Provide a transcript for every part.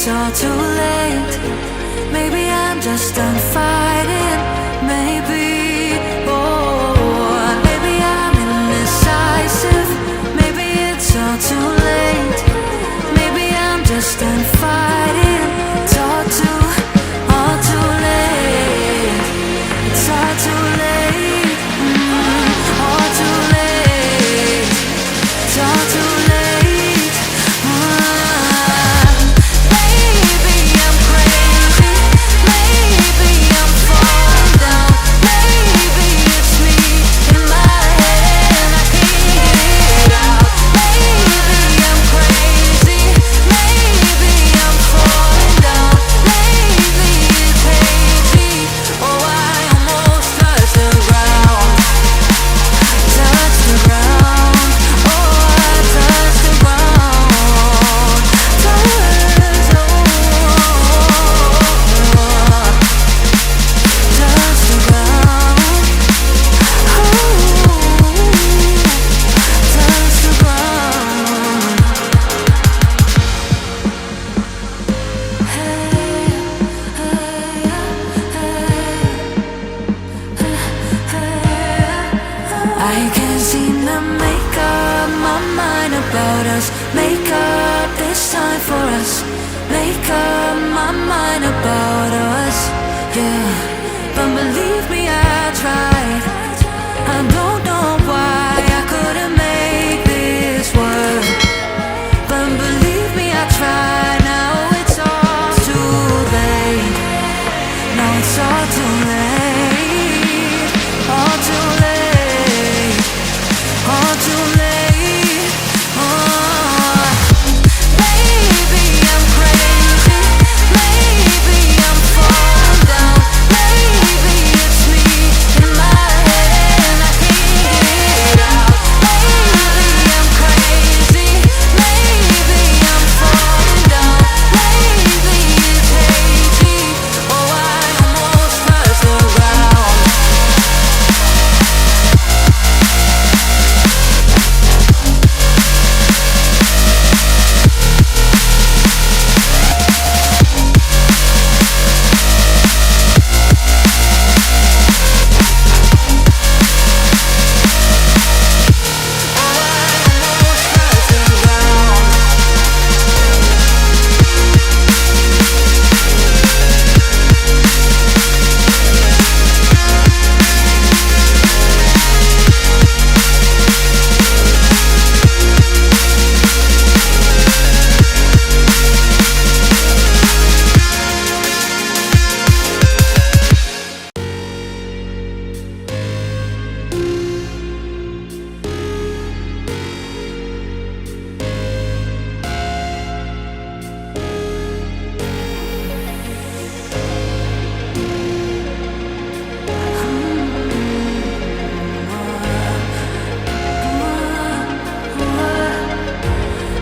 it's all too late. Maybe I'm just done fighting. Maybe, oh, maybe I'm indecisive. Maybe it's all too late. Maybe I'm just done fighting. It's all too late. It's all too late. All too late. It's all too late. Maybe I'm crazy. Maybe I'm falling down. Maybe it's me in my head and I can't get it out. Maybe I'm crazy. Maybe I'm falling down. Maybe it's hazy. Oh, I almost touched the ground. Touch the ground. Oh, I touched the ground. Touch the ground. Touch the ground. I can't seem to make up my mind about us. Make up this time for us. Make up my mind about us. Yeah, but believe me, I tried. I don't know why I couldn't make this work. But believe me, I tried. Now it's all too late. Now it's all too late. All too late. All too late. Oh, maybe I'm crazy. Maybe I'm falling down. Maybe it's me in my head and I can't get it out. Maybe I'm crazy. Maybe I'm falling down. Maybe it's hazy. Oh, I almost touched the ground.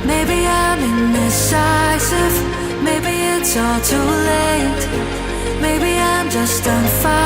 Maybe I'm indecisive. Maybe it's all too late. Maybe I'm just done fighting.